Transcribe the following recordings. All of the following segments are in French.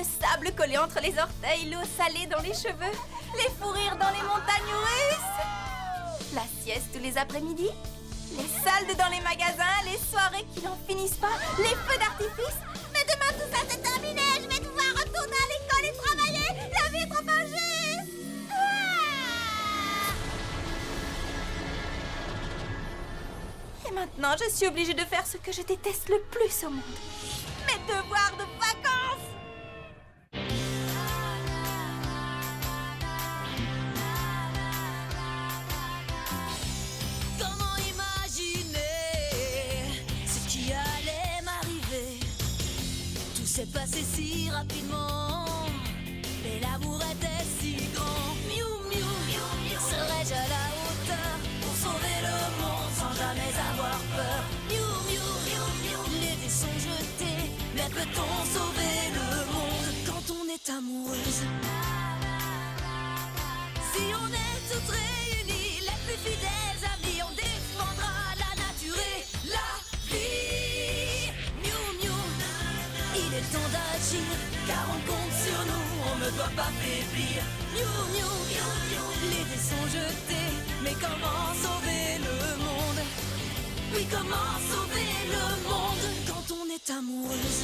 sable collé entre les orteils, l'eau salée dans les cheveux, les fous rires dans les montagnes russes, la sieste tous les après-midi, les soldes dans les magasins, les soirées qui n'en finissent pas, les feux d'artifice. Mais demain tout ça c'est terminé, je vais devoir retourner à l'école et travailler. La vie est trop injuste. Et maintenant je suis obligée de faire ce que je déteste le plus au monde. Mes devoirs de vacances. Comment imaginer ce qui allait m'arriver? Tout s'est passé si rapidement, mais l'amour était si grand. Miou miou, serais-je à la hauteur pour sauver le monde sans jamais avoir peur? Miou miou, les dés sont jetés, mais peut-on sauver le monde quand on est amoureuse? Si on est toutes réunies, les plus fidèles amis, on défendra la nature et la vie. Miou miou, il est temps d'agir, car on compte sur nous, on ne doit pas faiblir. Miou miou, les dés sont jetés, mais comment sauver le monde? Oui, comment sauver le monde quand on est amoureuse?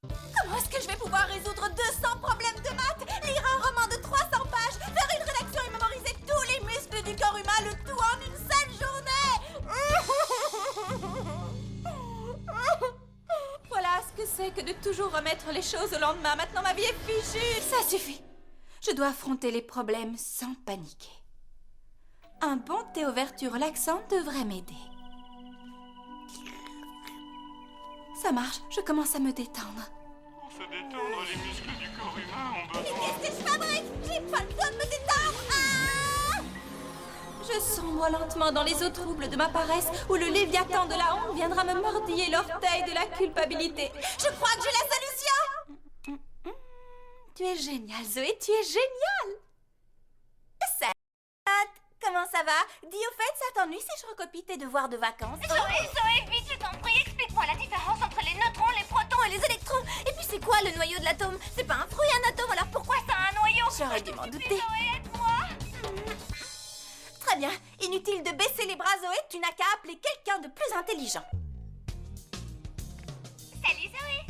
Comment est-ce que je vais pouvoir résoudre 200 problèmes de maths, lire un roman de 300 pages, faire une rédaction et mémoriser tous les muscles du corps humain, le tout en une seule journée? Voilà ce que c'est que de toujours remettre les choses au lendemain. Maintenant ma vie est fichue. Ça suffit. Je dois affronter les problèmes sans paniquer. Un bon thé aux vertus relaxantes devrait m'aider. Ça marche, je commence à me détendre. Pour se détendre, les muscles du corps humain ont besoin... Mais qu'est-ce que je fabrique? J'ai pas le temps de me détendre. Ah! Je sombre lentement dans les eaux troubles de ma paresse, où le léviathan de la honte viendra me mordiller l'orteil de la culpabilité. Je crois que j'ai la solution. Tu es génial, Zoé, tu es génial. Salut, comment ça va? Dis au fait, ça t'ennuie si je recopie tes devoirs de vacances? Zoé, vite, je t'en prie, explique-moi la différence entre les neutrons, les protons Et les électrons. Et puis c'est quoi le noyau de l'atome? C'est pas un fruit, un atome, alors pourquoi ça a un noyau. J'aurais dû m'en douter. Zoé, aide-moi. Très bien, inutile de baisser les bras, Zoé, tu n'as qu'à appeler quelqu'un de plus intelligent. Salut Zoé.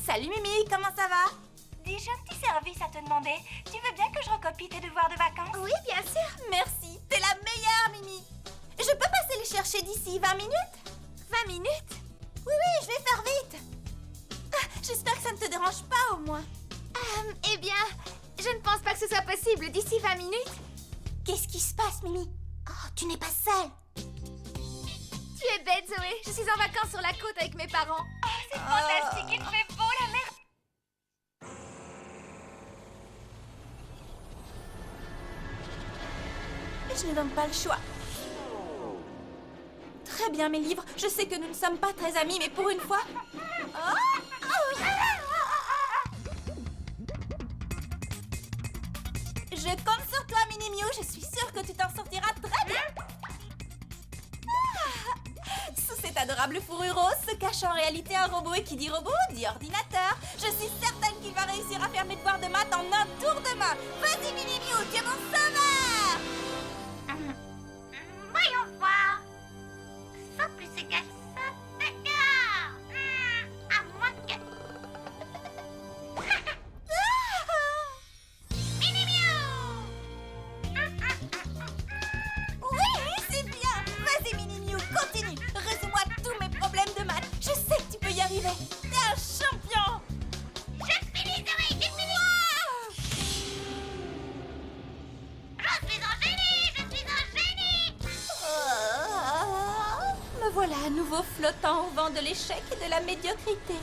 Salut Mimi, comment ça va? Dis, j'ai un petit service à te demander. Tu veux bien que je recopie tes devoirs de vacances? Oui, bien sûr. Merci, t'es la meilleure, Mimi. Je peux passer les chercher d'ici 20 minutes? 20 minutes? Oui, je vais faire vite. Ah, j'espère que ça ne te dérange pas, au moins. Eh bien, je ne pense pas que ce soit possible d'ici 20 minutes. Qu'est-ce qui se passe, Mimi? Oh, tu n'es pas seule. Tu es bête, Zoé. Je suis en vacances sur la côte avec mes parents. Oh, c'est fantastique, il fait beau, la mer. Je n'ai donc pas le choix. Très bien, mes livres. Je sais que nous ne sommes pas très amis, mais pour une fois... Je compte sur toi, Mini Miou. Je suis sûre que tu t'en sortiras très bien. Sous cette adorable fourrure rose se cache en réalité un robot, et qui dit robot dit ordinateur. Je suis certaine qu'il va réussir à faire mes devoirs de maths en un tour de main. Vas-y, Mini Miou, tu es mon sauveur. Voyons voir. Ça plus égal ça, d'accord. À moins que... Oui, c'est bien. Vas-y, Mini Miou, continue. Résous-moi tous mes problèmes de maths. Je sais que tu peux y arriver. T'es un champion. J'ai fini, Zoé, j'ai fini. Je suis un génie, je suis un génie. Me voilà à nouveau flottant au vent de l'échec et de la médiocrité.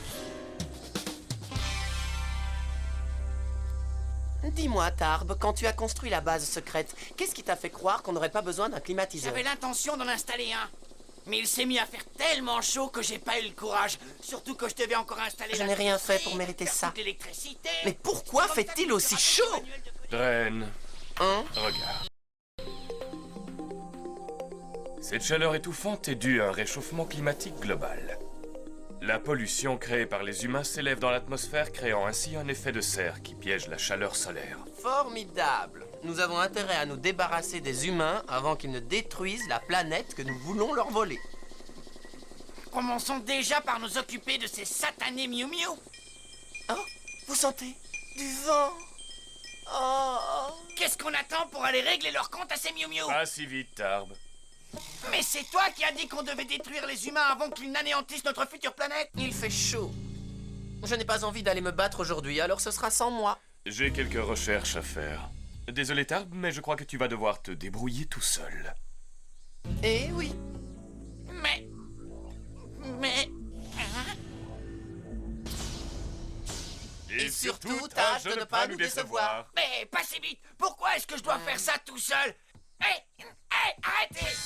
Dis-moi, Tarb, quand tu as construit la base secrète, qu'est-ce qui t'a fait croire qu'on n'aurait pas besoin d'un climatiseur? J'avais l'intention d'en installer un. Mais il s'est mis à faire tellement chaud que j'ai pas eu le courage. Surtout que je devais encore installer Je n'ai rien fait pour mériter ça. L'électricité. Mais pourquoi fait-il aussi chaud? Dren, Hein? regarde. Cette chaleur étouffante est due à un réchauffement climatique global. La pollution créée par les humains s'élève dans l'atmosphère, créant ainsi un effet de serre qui piège la chaleur solaire. Formidable. Nous avons intérêt à nous débarrasser des humains avant qu'ils ne détruisent la planète que nous voulons leur voler. Commençons déjà par nous occuper de ces satanés Miu Miu. Oh, vous sentez du vent? Oh. Qu'est-ce qu'on attend pour aller régler leur compte à ces Miu Miu? Pas si vite, Tarb. Mais c'est toi qui as dit qu'on devait détruire les humains avant qu'ils n'anéantissent notre future planète. Il fait chaud. Je n'ai pas envie d'aller me battre aujourd'hui, alors ce sera sans moi. J'ai quelques recherches à faire. Désolé, Tarb, mais je crois que tu vas devoir te débrouiller tout seul. Eh oui. Mais... Et surtout, tâche de ne pas nous décevoir. Mais pas si vite. Pourquoi est-ce que je dois faire ça tout seul? Hé, arrêtez!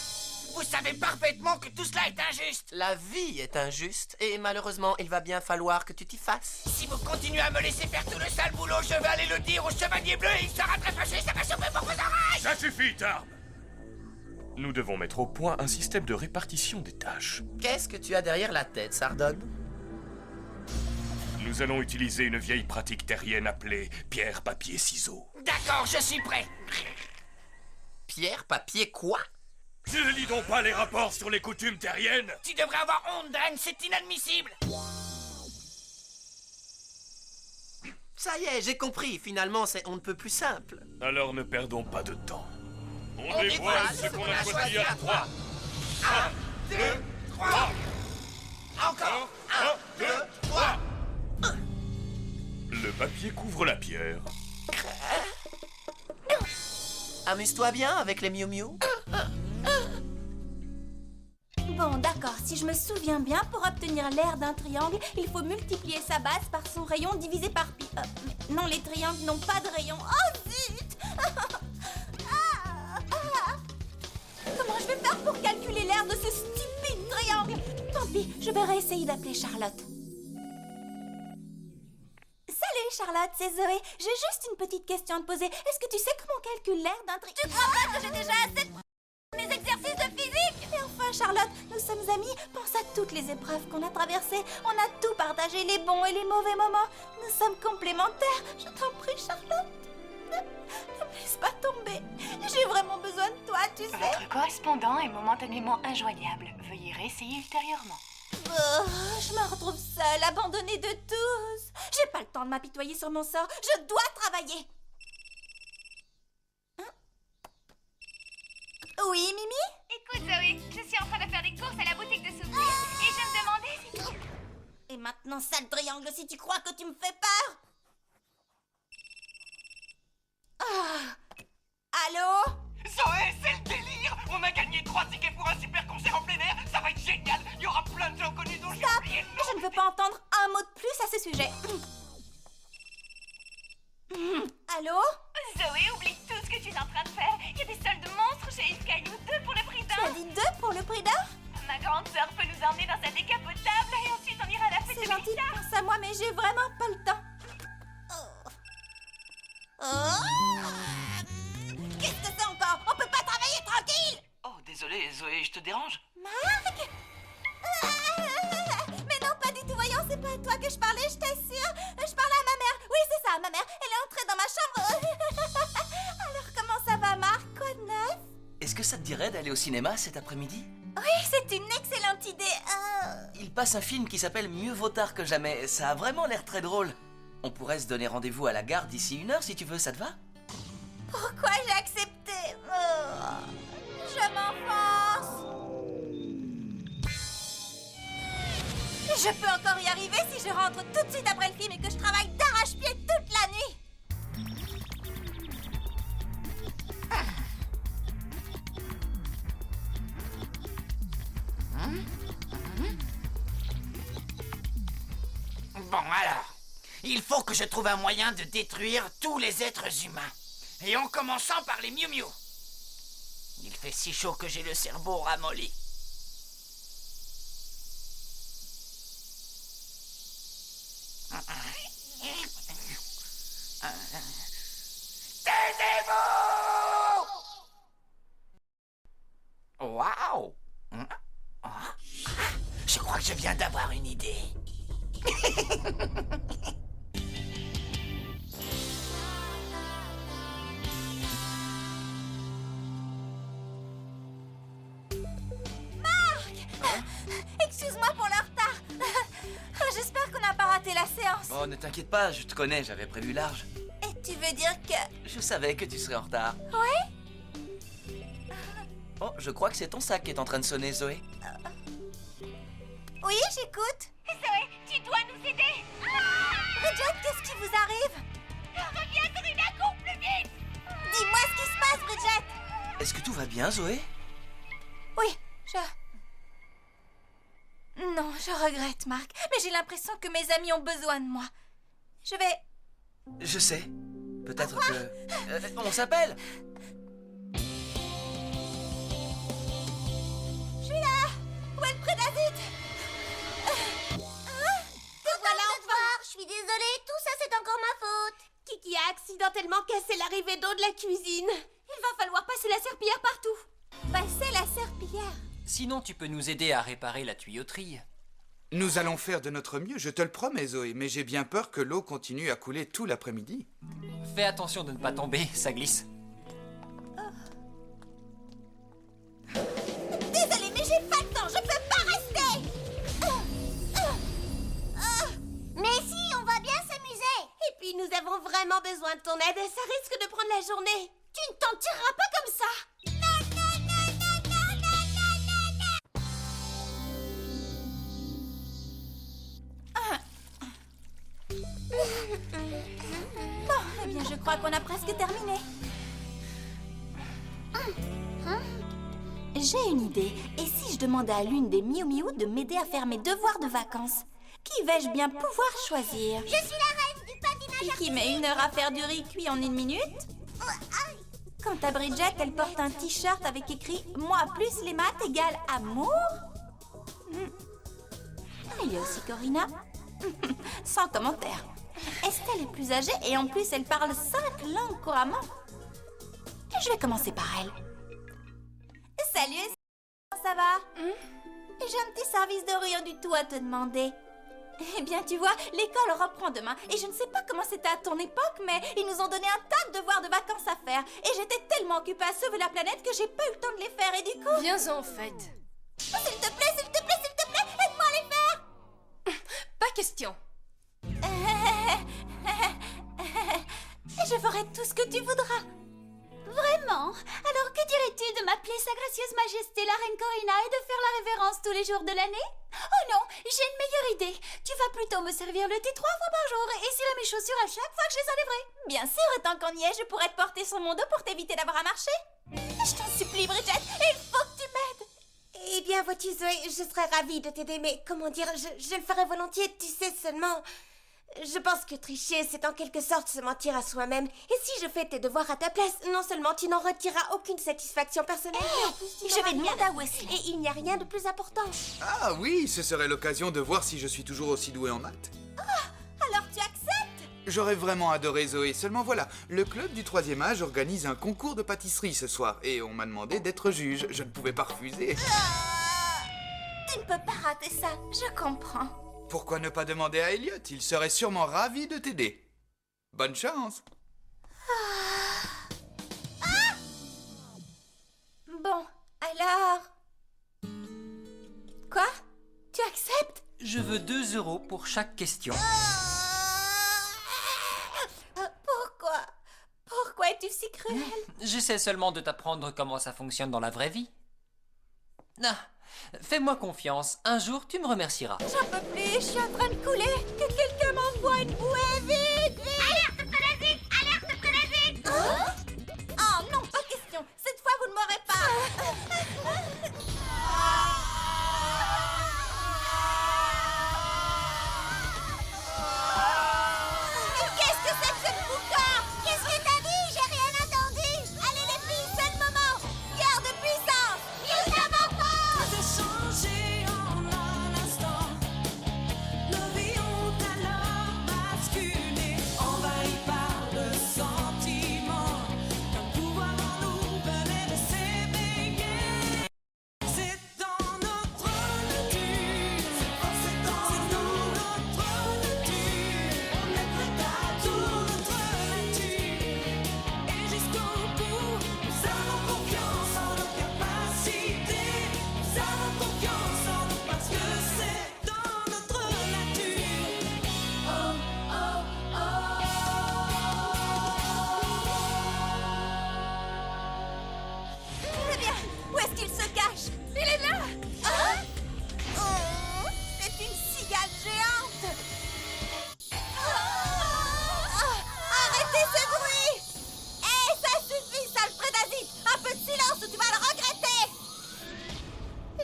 Vous savez parfaitement que tout cela est injuste. La vie est injuste et malheureusement, il va bien falloir que tu t'y fasses. Si vous continuez à me laisser faire tout le sale boulot, je vais aller le dire au Chevalier Bleu et il sera très fâché, ça va choper pour vos oreilles! Ça suffit, Tarb! Nous devons mettre au point un système de répartition des tâches. Qu'est-ce que tu as derrière la tête, Sardog? Nous allons utiliser une vieille pratique terrienne appelée pierre, papier, ciseaux. D'accord, je suis prêt. Pierre, papier, quoi? Ne lis donc pas les rapports sur les coutumes terriennes! Tu devrais avoir honte, Dan, c'est inadmissible. Ça y est, j'ai compris. Finalement, c'est on ne peut plus simple. Alors ne perdons pas de temps. On dévoile dévoile ce qu'on a choisi à 3. 1, 2, 3. Encore. 1, 2, 3. Le papier couvre la pierre. Amuse-toi bien avec les Miu Miu. Bon, d'accord, si je me souviens bien, pour obtenir l'aire d'un triangle, il faut multiplier sa base par son rayon divisé par pi. Mais non, les triangles n'ont pas de rayon. Oh, zut! Comment je vais faire pour calculer l'aire de ce stupide triangle? Tant pis, je vais réessayer d'appeler Charlotte. Salut Charlotte, c'est Zoé. J'ai juste une petite question à te poser. Est-ce que tu sais comment on calcule l'aire d'un triangle? Tu crois pas que j'ai déjà assez de mes exercices de physique? Et enfin Charlotte, nous sommes amis. Pense à toutes les épreuves qu'on a traversées. On a tout partagé, les bons et les mauvais moments. Nous sommes complémentaires. Je t'en prie Charlotte. Ne me laisse pas tomber. J'ai vraiment besoin de toi, tu sais. Votre correspondant est momentanément injoignable. Veuillez réessayer ultérieurement. Oh, je me retrouve seule, abandonnée de tous. J'ai pas le temps de m'apitoyer sur mon sort. Je dois travailler. Hein? Oui, Mimi? Écoute, Zoé, je suis en train de faire des courses à la boutique de souvenirs et je me demandais si tu... Et maintenant, sale triangle, si tu crois que tu me fais peur. Ah. Allô? Zoé, c'est le délire. On a gagné 3 tickets pour un super concert en plein air. Ça va être génial. Il y aura plein de gens connus dont j'ai Stop! oublié le nom. Je ne veux pas entendre un mot de plus à ce sujet. Allô? Zoé, oublie tout ce que tu es en train de faire. Il y a des soldes monstres chez Yves Caillou, 2 pour le prix Tu as d'un. dit 2 pour le prix d'un? Ma grande sœur peut nous emmener dans sa décapotable et ensuite on ira à la fête C'est de gentil, Mélissa. pense à moi, mais j'ai vraiment pas le temps. Qu'est-ce que c'est encore? On peut pas travailler tranquille? Oh, désolé, Zoé, je te dérange? Marc? Mais non, pas du tout, voyons, c'est pas à toi que je parlais, je t'assure. Je parlais à ma mère. Oui, c'est ça, ma mère. Elle est entrée dans ma chambre. Alors, comment ça va, Marc? Quoi de neuf? Est-ce que ça te dirait d'aller au cinéma cet après-midi? Oui, c'est une excellente idée. Il passe un film qui s'appelle Mieux vaut tard que jamais. Ça a vraiment l'air très drôle. On pourrait se donner rendez-vous à la gare d'ici 1 heure si tu veux, ça te va? Pourquoi j'ai accepté? Je m'enfonce. Je peux encore y arriver si je rentre tout de suite après le film et que je travaille d'arrache-pied toute la nuit. Bon, alors, il faut que je trouve un moyen de détruire tous les êtres humains. Et en commençant par les Miu Miu. Il fait si chaud que j'ai le cerveau ramolli. Taisez-vous! Waouh! Je crois que je viens d'avoir une idée. Excuse-moi pour le retard. J'espère qu'on n'a pas raté la séance. Oh, ne t'inquiète pas, je te connais, j'avais prévu large. Et tu veux dire que... Je savais que tu serais en retard. Oui? Oh, je crois que c'est ton sac qui est en train de sonner, Zoé. Oui, j'écoute. Zoé, tu dois nous aider. Bridget, qu'est-ce qui vous arrive? Reviens, Sabrina, cours plus vite. Dis-moi ce qui se passe, Bridget. Est-ce que tout va bien, Zoé? Oui, Non, je regrette, Marc. Mais j'ai l'impression que mes amis ont besoin de moi. Je vais... Je sais. Peut-être que... on s'appelle. Je suis là. Où est le prédazite? Te voilà enfin. Je suis désolée, tout ça c'est encore ma faute. Kiki a accidentellement cassé l'arrivée d'eau de la cuisine. Il va falloir passer la serpillière partout. Passer la serpillière? Sinon, tu peux nous aider à réparer la tuyauterie. Nous allons faire de notre mieux, je te le promets, Zoé, mais j'ai bien peur que l'eau continue à couler tout l'après-midi. Fais attention de ne pas tomber, ça glisse. Désolée, mais j'ai pas le temps, je peux pas rester. Mais si, on va bien s'amuser. Et puis nous avons vraiment besoin de ton aide, ça risque de prendre la journée. Tu ne t'en tireras pas comme ça. Bon, eh bien, je crois qu'on a presque terminé. J'ai une idée. Et si je demandais à l'une des Miu Miu de m'aider à faire mes devoirs de vacances? Qui vais-je bien pouvoir choisir? Je suis la reine du patinage. Qui met 1 heure à faire du riz cuit en 1 minute? Quant à Bridget, elle porte un t-shirt avec écrit « Moi plus les maths égale amour ». Il y a aussi Corina. Sans commentaire. Estelle est plus âgée et en plus elle parle 5 langues couramment. Je vais commencer par elle. Salut Estelle, comment ça va? J'ai un petit service de rien du tout à te demander. Eh bien, tu vois, l'école reprend demain et je ne sais pas comment c'était à ton époque, mais ils nous ont donné un tas de devoirs de vacances à faire et j'étais tellement occupée à sauver la planète que j'ai pas eu le temps de les faire et du coup... Viens en fait. Oh, s'il te plaît, s'il te plaît, s'il te plaît, aide-moi à les faire. Pas question. Je ferai tout ce que tu voudras. Vraiment? Alors que dirais-tu de m'appeler Sa Gracieuse Majesté la Reine Corina et de faire la révérence tous les jours de l'année? Oh non, j'ai une meilleure idée. Tu vas plutôt me servir le thé 3 fois par jour et essuyer mes chaussures à chaque fois que je les enlèverai. Bien sûr, et tant qu'on y est, je pourrais te porter sur mon dos pour t'éviter d'avoir à marcher. Je t'en supplie, Bridget, il faut que tu m'aides. Eh bien, vois-tu, Zoé, je serais ravie de t'aider, mais comment dire, je le ferais volontiers, tu sais, seulement... Je pense que tricher, c'est en quelque sorte se mentir à soi-même. Et si je fais tes devoirs à ta place, non seulement tu n'en retireras aucune satisfaction personnelle, mais en plus tu Je vais n'auras demander rien. à Wesley. Et il n'y a rien de plus important. Ah oui, ce serait l'occasion de voir si je suis toujours aussi doué en maths. Alors tu acceptes? J'aurais vraiment adoré, Zoé, seulement voilà, le club du 3e âge organise un concours de pâtisserie ce soir, et on m'a demandé d'être juge, je ne pouvais pas refuser. Tu ne peux pas rater ça, je comprends. Pourquoi ne pas demander à Elliot? Il serait sûrement ravi de t'aider. Bonne chance. Bon, alors... Quoi? Tu acceptes? Je veux 2 € pour chaque question. Pourquoi? Pourquoi es-tu si cruel? J'essaie seulement de t'apprendre comment ça fonctionne dans la vraie vie. Ah, fais-moi confiance, un jour tu me remercieras. J'en peux plus, je suis en train de couler. Que quelqu'un m'envoie une bouée, vite, vite. Alerte prédazite! Alerte prédazite! Oh non, pas question. Cette fois, vous ne m'aurez pas. Mais qu'est-ce que c'est que cette boucard? Qu'est-ce que t'as dit? J'ai rien entendu! Allez les filles, c'est le moment. Garde de puissance. Nous avons peur! Changer en un instant, nos vies ont alors basculé.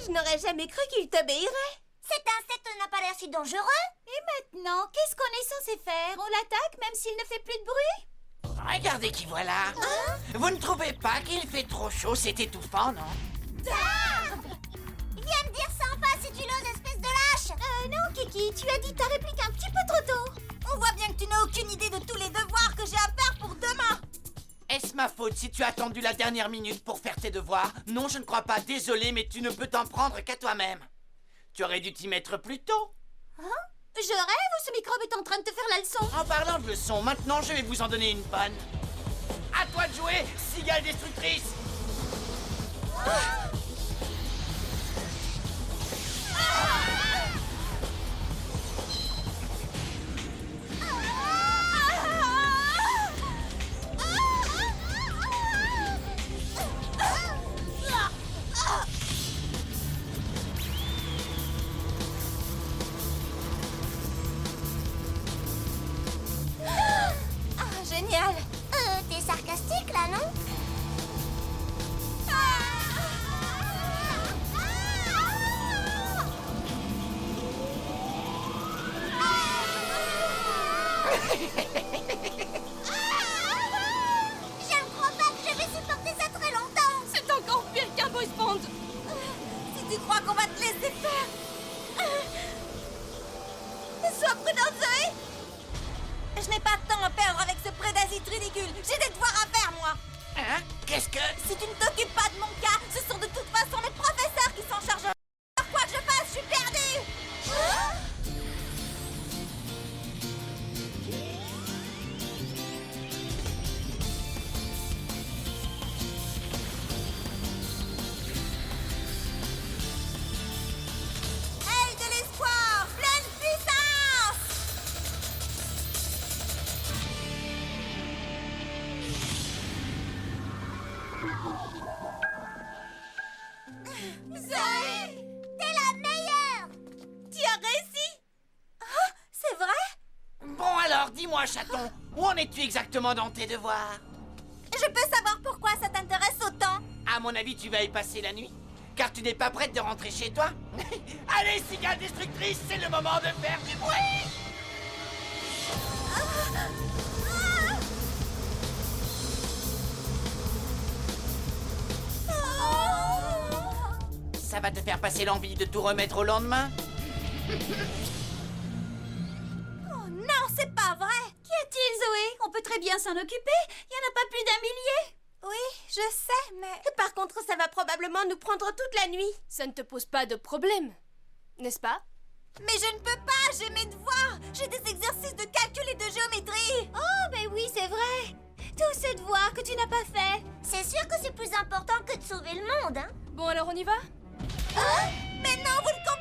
Je n'aurais jamais cru qu'il t'obéirait. Cet insecte n'a pas l'air si dangereux. Et maintenant, qu'est-ce qu'on est censé faire? On l'attaque même s'il ne fait plus de bruit? Regardez qui voilà. Vous ne trouvez pas qu'il fait trop chaud? C'est étouffant, non? Viens me dire ça en face si tu l'oses, espèce de lâche. Non, Kiki, tu as dit ta réplique un petit peu trop tôt. On voit bien que tu n'as aucune idée de tous les devoirs que j'ai à faire pour demain. Est-ce ma faute si tu as attendu la dernière minute pour faire tes devoirs? Non, je ne crois pas. Désolé, mais tu ne peux t'en prendre qu'à toi-même. Tu aurais dû t'y mettre plus tôt. Hein? Je rêve ou ce microbe est en train de te faire la leçon? En parlant de leçon, maintenant je vais vous en donner une bonne. À toi de jouer, cigale destructrice. Génial. T'es sarcastique là, non? Je ne crois pas que je vais supporter ça très longtemps. C'est encore pire qu'un boys band. Si tu crois qu'on va te laisser faire... Sois prudente, Zoé. Je n'ai pas de temps à perdre avec ce prédasite ridicule. J'ai des devoirs à faire, moi. Hein? Qu'est-ce que... Si tu ne t'occupes pas de mon cas, ce sont de toute façon les professeurs qui s'en chargeront. Quoi que je fasse, je suis perdue. Aile de l'espoir, pleine puissance. Zoé, t'es la meilleure. Tu as réussi. Oh, c'est vrai? Bon alors, dis-moi chaton, où en es-tu exactement dans tes devoirs? Je peux savoir pourquoi ça t'intéresse autant? À mon avis, tu vas y passer la nuit, car tu n'es pas prête de rentrer chez toi. Allez, cigale destructrice, c'est le moment de faire du bruit. Ça va te faire passer l'envie de tout remettre au lendemain? Oh non, c'est pas vrai. Qu'y a-t-il, Zoé? On peut très bien s'en occuper. Il n'y en a pas plus d'un millier. Oui, je sais, mais... Par contre, ça va probablement nous prendre toute la nuit. Ça ne te pose pas de problème, n'est-ce pas? Mais je ne peux pas, j'ai mes devoirs. J'ai des exercices de calcul et de géométrie. Oh, ben oui, c'est vrai. Tous ces devoirs que tu n'as pas fait. C'est sûr que c'est plus important que de sauver le monde, hein? Bon, alors on y va? Mais non, vous ne comprenez